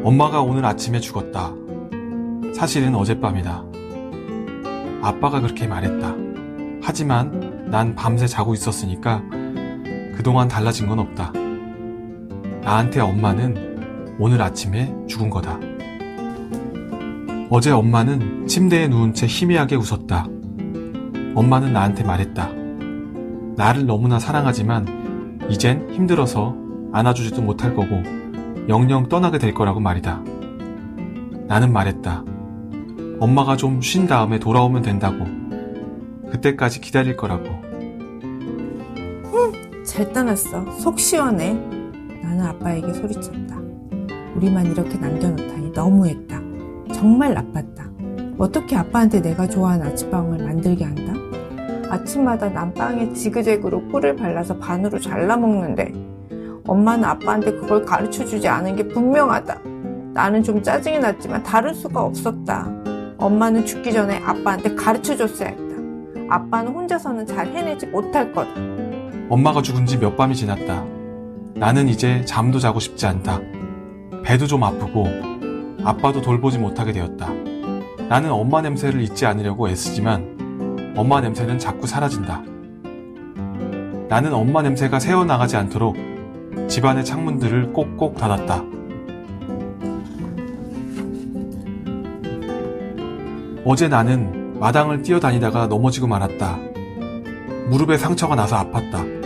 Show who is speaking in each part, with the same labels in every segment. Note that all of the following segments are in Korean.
Speaker 1: 엄마가 오늘 아침에 죽었다. 사실은 어젯밤이다. 아빠가 그렇게 말했다. 하지만 난 밤새 자고 있었으니까 그동안 달라진 건 없다. 나한테 엄마는 오늘 아침에 죽은 거다. 어제 엄마는 침대에 누운 채 희미하게 웃었다. 엄마는 나한테 말했다. 나를 너무나 사랑하지만 이젠 힘들어서 안아주지도 못할 거고 영영 떠나게 될 거라고 말이다. 나는 말했다. 엄마가 좀 쉰 다음에 돌아오면 된다고. 그때까지 기다릴 거라고.
Speaker 2: 잘 떠났어. 속 시원해. 나는 아빠에게 소리쳤다. 우리만 이렇게 남겨놓다니 너무했다. 정말 나빴다. 어떻게 아빠한테 내가 좋아하는 아침빵을 만들게 한다? 아침마다 난 빵에 지그재그로 꿀을 발라서 반으로 잘라 먹는데 엄마는 아빠한테 그걸 가르쳐주지 않은 게 분명하다. 나는 좀 짜증이 났지만 다를 수가 없었다. 엄마는 죽기 전에 아빠한테 가르쳐줬어야 했다. 아빠는 혼자서는 잘 해내지 못할 거다.
Speaker 1: 엄마가 죽은 지 몇 밤이 지났다. 나는 이제 잠도 자고 싶지 않다. 배도 좀 아프고 아빠도 돌보지 못하게 되었다. 나는 엄마 냄새를 잊지 않으려고 애쓰지만 엄마 냄새는 자꾸 사라진다. 나는 엄마 냄새가 새어나가지 않도록 집안의 창문들을 꼭꼭 닫았다. 어제 나는 마당을 뛰어다니다가 넘어지고 말았다. 무릎에 상처가 나서 아팠다.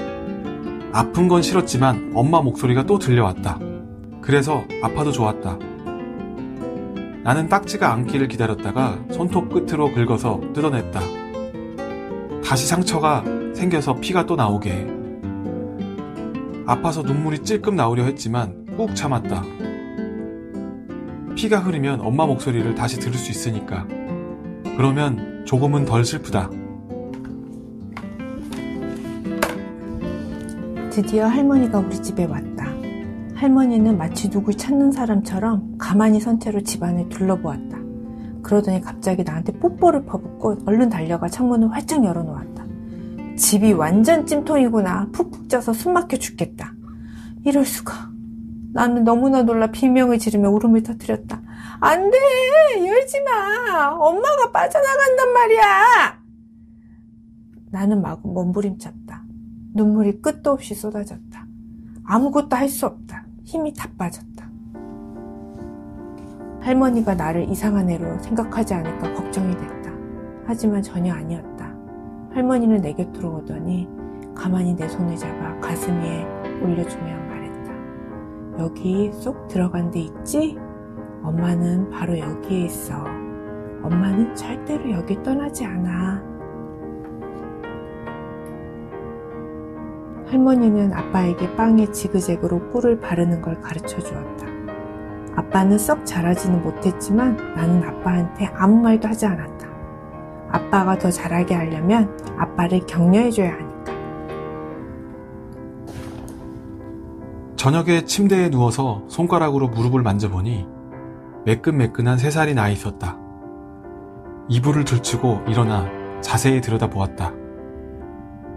Speaker 1: 아픈 건 싫었지만 엄마 목소리가 또 들려왔다. 그래서 아파도 좋았다. 나는 딱지가 안기를 기다렸다가 손톱 끝으로 긁어서 뜯어냈다. 다시 상처가 생겨서 피가 또 나오게 해. 아파서 눈물이 찔끔 나오려 했지만 꾹 참았다. 피가 흐르면 엄마 목소리를 다시 들을 수 있으니까. 그러면 조금은 덜 슬프다.
Speaker 2: 드디어 할머니가 우리 집에 왔다. 할머니는 마치 누굴 찾는 사람처럼 가만히 선 채로 집안을 둘러보았다. 그러더니 갑자기 나한테 뽀뽀를 퍼붓고 얼른 달려가 창문을 활짝 열어놓았다. 집이 완전 찜통이구나. 푹푹 쪄서 숨 막혀 죽겠다. 이럴 수가. 나는 너무나 놀라 비명을 지르며 울음을 터뜨렸다. 안 돼! 열지 마! 엄마가 빠져나간단 말이야! 나는 마구 몸부림쳤다. 눈물이 끝도 없이 쏟아졌다. 아무것도 할 수 없다. 힘이 다 빠졌다. 할머니가 나를 이상한 애로 생각하지 않을까 걱정이 됐다. 하지만 전혀 아니었다. 할머니는 내 곁으로 오더니 가만히 내 손을 잡아 가슴 위에 올려주며 말했다. 여기 쏙 들어간 데 있지? 엄마는 바로 여기에 있어. 엄마는 절대로 여길 떠나지 않아. 할머니는 아빠에게 빵에 지그재그로 꿀을 바르는 걸 가르쳐 주었다. 아빠는 썩 잘하지는 못했지만 나는 아빠한테 아무 말도 하지 않았다. 아빠가 더 잘하게 하려면 아빠를 격려해줘야 하니까.
Speaker 1: 저녁에 침대에 누워서 손가락으로 무릎을 만져보니 매끈매끈한 3살이 나 있었다. 이불을 들추고 일어나 자세히 들여다보았다.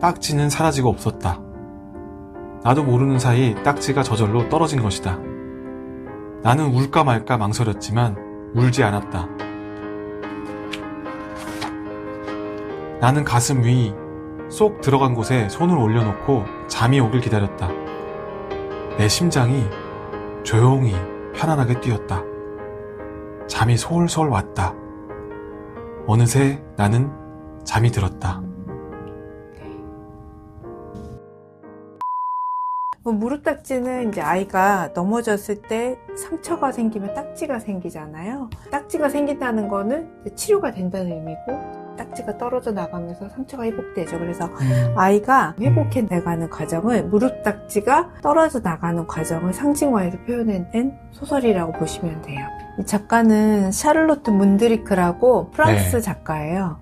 Speaker 1: 딱지는 사라지고 없었다. 나도 모르는 사이 딱지가 저절로 떨어진 것이다. 나는 울까 말까 망설였지만 울지 않았다. 나는 가슴 위 쏙 들어간 곳에 손을 올려놓고 잠이 오길 기다렸다. 내 심장이 조용히 편안하게 뛰었다. 잠이 솔솔 왔다. 어느새 나는 잠이 들었다.
Speaker 2: 무릎 딱지는 이제 아이가 넘어졌을 때 상처가 생기면 딱지가 생기잖아요. 딱지가 생긴다는 거는 치료가 된다는 의미고 딱지가 떨어져 나가면서 상처가 회복되죠. 그래서 아이가 회복해 나가는 과정을 무릎 딱지가 떨어져 나가는 과정을 상징화해서 표현해낸 소설이라고 보시면 돼요. 이 작가는 샤를로트 문드리크라고 프랑스 작가예요.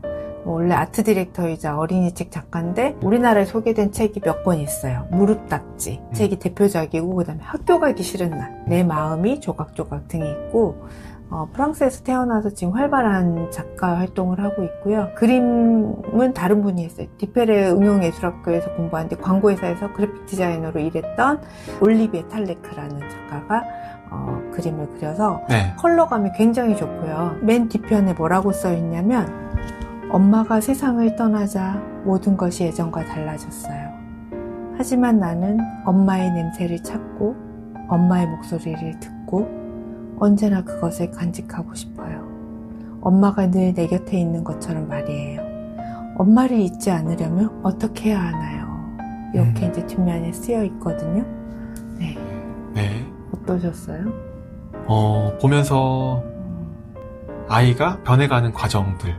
Speaker 2: 원래 아트 디렉터이자 어린이책 작가인데 우리나라에 소개된 책이 몇 권 있어요. 무릎 딱지 책이 대표작이고 그 다음에 학교 가기 싫은 날, 내 마음이 조각조각 등이 있고 프랑스에서 태어나서 지금 활발한 작가 활동을 하고 있고요. 그림은 다른 분이 했어요. 디페레 응용예술학교에서 공부하는데 광고회사에서 그래픽 디자이너로 일했던 올리비에 탈레크라는 작가가 그림을 그려서
Speaker 1: 네.
Speaker 2: 컬러감이 굉장히 좋고요. 맨 뒤편에 뭐라고 써 있냐면 엄마가 세상을 떠나자 모든 것이 예전과 달라졌어요. 하지만 나는 엄마의 냄새를 찾고 엄마의 목소리를 듣고 언제나 그것을 간직하고 싶어요. 엄마가 늘 내 곁에 있는 것처럼 말이에요. 엄마를 잊지 않으려면 어떻게 해야 하나요? 이렇게 이제 뒷면에 쓰여 있거든요. 네.
Speaker 1: 네.
Speaker 2: 어떠셨어요?
Speaker 1: 보면서 아이가 변해가는 과정들,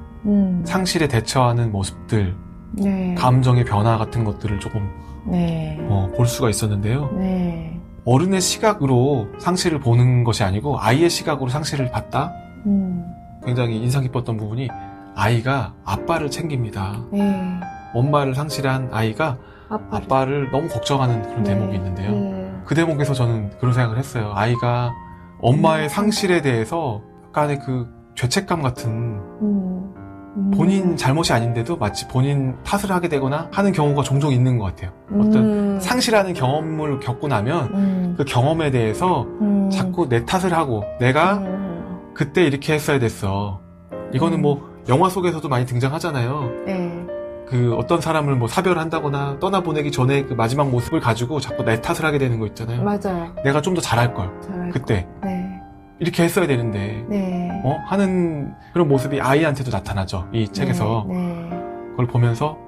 Speaker 1: 상실에 대처하는 모습들,
Speaker 2: 네.
Speaker 1: 감정의 변화 같은 것들을 조금
Speaker 2: 네.
Speaker 1: 볼 수가 있었는데요.
Speaker 2: 네.
Speaker 1: 어른의 시각으로 상실을 보는 것이 아니고 아이의 시각으로 상실을 봤다? 굉장히 인상 깊었던 부분이 아이가 아빠를 챙깁니다.
Speaker 2: 네.
Speaker 1: 엄마를 상실한 아이가 아빠를 너무 걱정하는 그런
Speaker 2: 네.
Speaker 1: 대목이 있는데요.
Speaker 2: 네.
Speaker 1: 그 대목에서 저는 그런 생각을 했어요. 아이가 엄마의 상실에 대해서 약간의 그 죄책감 같은 본인 잘못이 아닌데도 마치 본인 탓을 하게 되거나 하는 경우가 종종 있는 것 같아요. 어떤 상실하는 경험을 겪고 나면 그 경험에 대해서 자꾸 내 탓을 하고 내가 그때 이렇게 했어야 됐어. 이거는 뭐 영화 속에서도 많이 등장하잖아요.
Speaker 2: 네.
Speaker 1: 그 어떤 사람을 뭐 사별한다거나 떠나보내기 전에 그 마지막 모습을 가지고 자꾸 내 탓을 하게 되는 거 있잖아요.
Speaker 2: 맞아요.
Speaker 1: 내가 좀 더 잘할 걸. 그때
Speaker 2: 네.
Speaker 1: 이렇게 했어야 되는데
Speaker 2: 네.
Speaker 1: 하는 그런 모습이 아이한테도 나타나죠. 이 책에서.
Speaker 2: 네.
Speaker 1: 그걸 보면서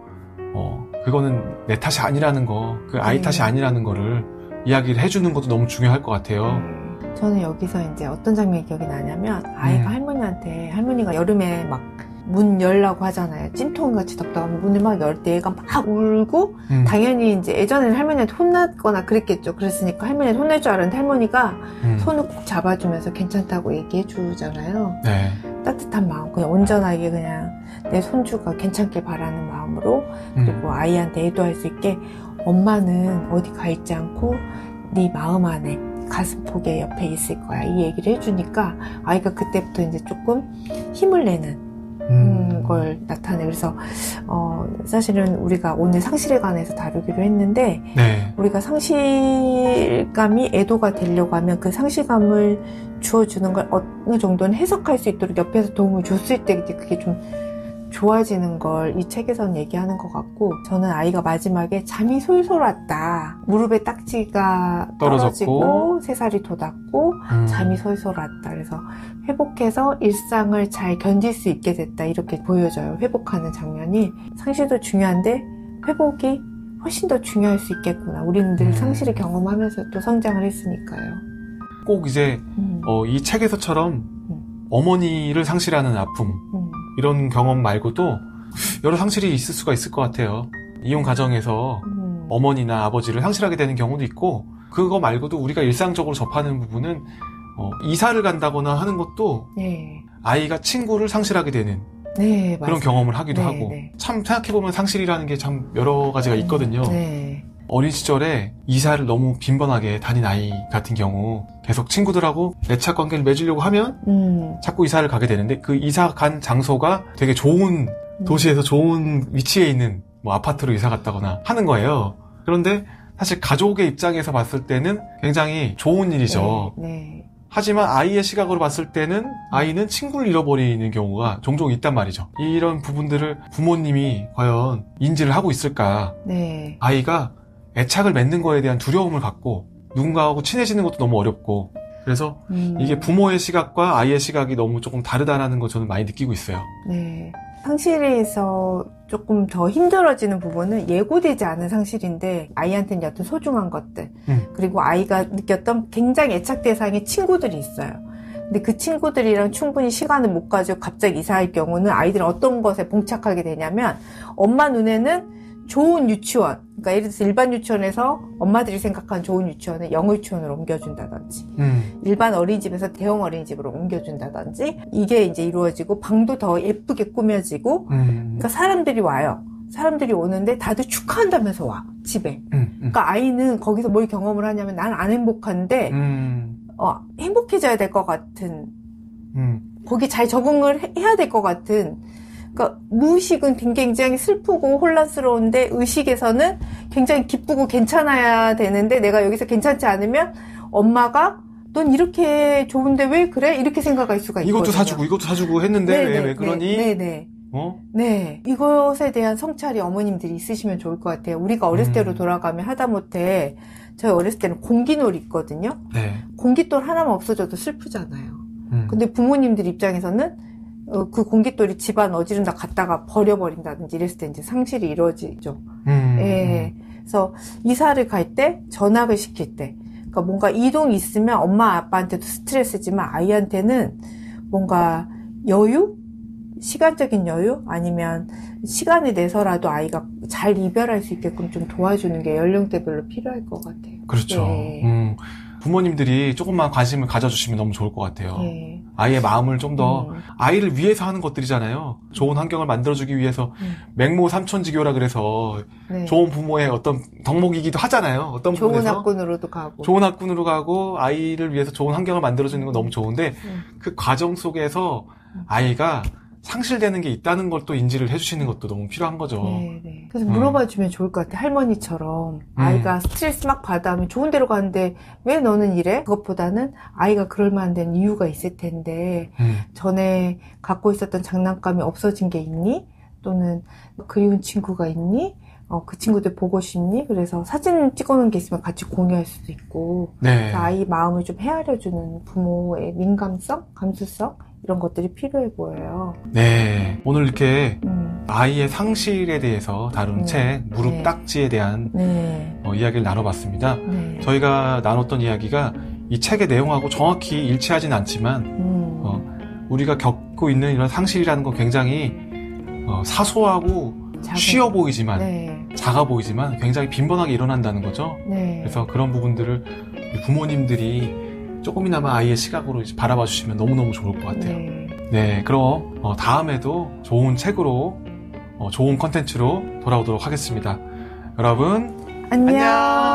Speaker 1: 그거는 내 탓이 아니라는 거, 그 아이
Speaker 2: 네.
Speaker 1: 탓이 아니라는 거를 이야기를 해주는 것도 너무 중요할 것 같아요.
Speaker 2: 저는 여기서 이제 어떤 장면이 기억이 나냐면 아이가 할머니한테, 할머니가 여름에 막 문 열라고 하잖아요. 찜통같이 덥다면 문을 막 열 때 얘가 막 울고 당연히 이제 예전에는 할머니한테 혼났거나 그랬겠죠. 그랬으니까 할머니한테 혼낼 줄 알았는데 할머니가 손을 꼭 잡아주면서 괜찮다고 얘기해 주잖아요.
Speaker 1: 네.
Speaker 2: 따뜻한 마음, 그냥 온전하게 그냥 내 손주가 괜찮길 바라는 마음으로 그리고 아이한테 애도할 수 있게 엄마는 어디 가 있지 않고 네 마음 안에 가슴폭에 옆에 있을 거야. 이 얘기를 해주니까 아이가 그때부터 이제 조금 힘을 내는 걸 나타내. 그래서 사실은 우리가 오늘 상실에 관해서 다루기로 했는데
Speaker 1: 네.
Speaker 2: 우리가 상실감이 애도가 되려고 하면 그 상실감을 주어주는 걸 어느 정도는 해석할 수 있도록 옆에서 도움을 줬을 때 그게 좀 좋아지는 걸 이 책에서는 얘기하는 것 같고, 저는 아이가 마지막에 잠이 솔솔 왔다, 무릎에 딱지가 떨어지고 새살이 돋았고 잠이 솔솔 왔다, 그래서 회복해서 일상을 잘 견딜 수 있게 됐다, 이렇게 보여져요. 회복하는 장면이. 상실도 중요한데 회복이 훨씬 더 중요할 수 있겠구나. 우리는 늘 상실을 경험하면서 또 성장을 했으니까요.
Speaker 1: 꼭 이제 이 책에서처럼 어머니를 상실하는 아픔, 이런 경험 말고도 여러 상실이 있을 수가 있을 것 같아요. 이혼 가정에서 어머니나 아버지를 상실하게 되는 경우도 있고, 그거 말고도 우리가 일상적으로 접하는 부분은 이사를 간다거나 하는 것도
Speaker 2: 네.
Speaker 1: 아이가 친구를 상실하게 되는
Speaker 2: 네,
Speaker 1: 그런
Speaker 2: 맞아요.
Speaker 1: 경험을 하기도
Speaker 2: 네,
Speaker 1: 하고
Speaker 2: 네.
Speaker 1: 참 생각해보면 상실이라는 게 참 여러 가지가 있거든요.
Speaker 2: 네.
Speaker 1: 어린 시절에 이사를 너무 빈번하게 다닌 아이 같은 경우 계속 친구들하고 애착 관계를 맺으려고 하면 자꾸 이사를 가게 되는데, 그 이사 간 장소가 되게 좋은 도시에서 좋은 위치에 있는 뭐 아파트로 이사 갔다거나 하는 거예요. 그런데 사실 가족의 입장에서 봤을 때는 굉장히 좋은 일이죠.
Speaker 2: 네, 네.
Speaker 1: 하지만 아이의 시각으로 봤을 때는 아이는 친구를 잃어버리는 경우가 종종 있단 말이죠. 이런 부분들을 부모님이 과연 인지를 하고 있을까?
Speaker 2: 네.
Speaker 1: 아이가 애착을 맺는 거에 대한 두려움을 갖고 누군가하고 친해지는 것도 너무 어렵고, 그래서 이게 부모의 시각과 아이의 시각이 너무 조금 다르다는 거 저는 많이 느끼고 있어요.
Speaker 2: 네. 상실에서 조금 더 힘들어지는 부분은 예고되지 않은 상실인데, 아이한테는 어떤 소중한 것들, 그리고 아이가 느꼈던 굉장히 애착 대상의 친구들이 있어요. 근데 그 친구들이랑 충분히 시간을 못 가지고 갑자기 이사할 경우는 아이들은 어떤 것에 봉착하게 되냐면, 엄마 눈에는 좋은 유치원, 그러니까 예를 들어서 일반 유치원에서 엄마들이 생각한 좋은 유치원을 영어 유치원으로 옮겨준다든지, 일반 어린이집에서 대형 어린이집으로 옮겨준다든지, 이게 이제 이루어지고 방도 더 예쁘게 꾸며지고, 그러니까 사람들이 와요. 사람들이 오는데 다들 축하한다면서 와, 집에. 그러니까 아이는 거기서 뭘 경험을 하냐면, 난 안 행복한데 행복해져야 될 것 같은, 거기 잘 적응을 해야 될 것 같은, 그러니까 무의식은 굉장히 슬프고 혼란스러운데 의식에서는 굉장히 기쁘고 괜찮아야 되는데, 내가 여기서 괜찮지 않으면 엄마가 넌 이렇게 좋은데 왜 그래? 이렇게 생각할 수가 있거든요.
Speaker 1: 이것도 사주고 했는데 왜 그러니?
Speaker 2: 네네. 네. 이것에 대한 성찰이 어머님들이 있으시면 좋을 것 같아요. 우리가 어렸을 때로 돌아가면 하다못해 저희 어렸을 때는 공기놀이 있거든요.
Speaker 1: 네.
Speaker 2: 공깃돌 하나만 없어져도 슬프잖아요. 근데 부모님들 입장에서는 그 공깃돌이 집안 어디론가 갖다가 버려버린다든지 이랬을 때 이제 상실이 이루어지죠. 예. 그래서 이사를 갈 때, 전학을 시킬 때, 그러니까 뭔가 이동이 있으면 엄마 아빠한테도 스트레스지만 아이한테는 뭔가 여유? 시간적인 여유? 아니면 시간을 내서라도 아이가 잘 이별할 수 있게끔 좀 도와주는 게 연령대별로 필요할 것 같아요.
Speaker 1: 그렇죠.
Speaker 2: 네.
Speaker 1: 부모님들이 조금만 관심을 가져주시면 너무 좋을 것 같아요.
Speaker 2: 네.
Speaker 1: 아이의 마음을 좀 더 아이를 위해서 하는 것들이잖아요. 좋은 환경을 만들어주기 위해서 맹모 삼촌지교라 그래서
Speaker 2: 네.
Speaker 1: 좋은 부모의 어떤 덕목이기도 하잖아요. 어떤
Speaker 2: 좋은
Speaker 1: 부분에서
Speaker 2: 학군으로도 가고.
Speaker 1: 좋은 학군으로 가고 아이를 위해서 좋은 환경을 만들어주는 건 너무 좋은데 그 과정 속에서 아이가 상실되는 게 있다는 걸 또 인지를 해주시는 것도 너무 필요한 거죠.
Speaker 2: 네. 그래서 물어봐주면 좋을 것 같아요. 할머니처럼 아이가 스트레스 막 받아 하면 좋은 데로 가는데 왜 너는 이래? 그것보다는 아이가 그럴 만한 데는 이유가 있을 텐데 전에 갖고 있었던 장난감이 없어진 게 있니? 또는 그리운 친구가 있니? 그 친구들 보고 싶니? 그래서 사진 찍어놓은 게 있으면 같이 공유할 수도 있고
Speaker 1: 네.
Speaker 2: 아이 마음을 좀 헤아려주는 부모의 민감성, 감수성 이런 것들이 필요해 보여요.
Speaker 1: 네. 오늘 이렇게 아이의 상실에 대해서 다룬 책 무릎 딱지에 대한 이야기를 나눠봤습니다. 저희가 나눴던 이야기가 이 책의 내용하고 정확히 일치하진 않지만 우리가 겪고 있는 이런 상실이라는 건 굉장히 사소하고 쉬워 보이지만 작아 보이지만 굉장히 빈번하게 일어난다는 거죠. 그래서 그런 부분들을 부모님들이 조금이나마 아이의 시각으로 바라봐 주시면 너무너무 좋을 것 같아요. 네, 그럼 다음에도 좋은 책으로 좋은 컨텐츠로 돌아오도록 하겠습니다. 여러분
Speaker 2: 안녕.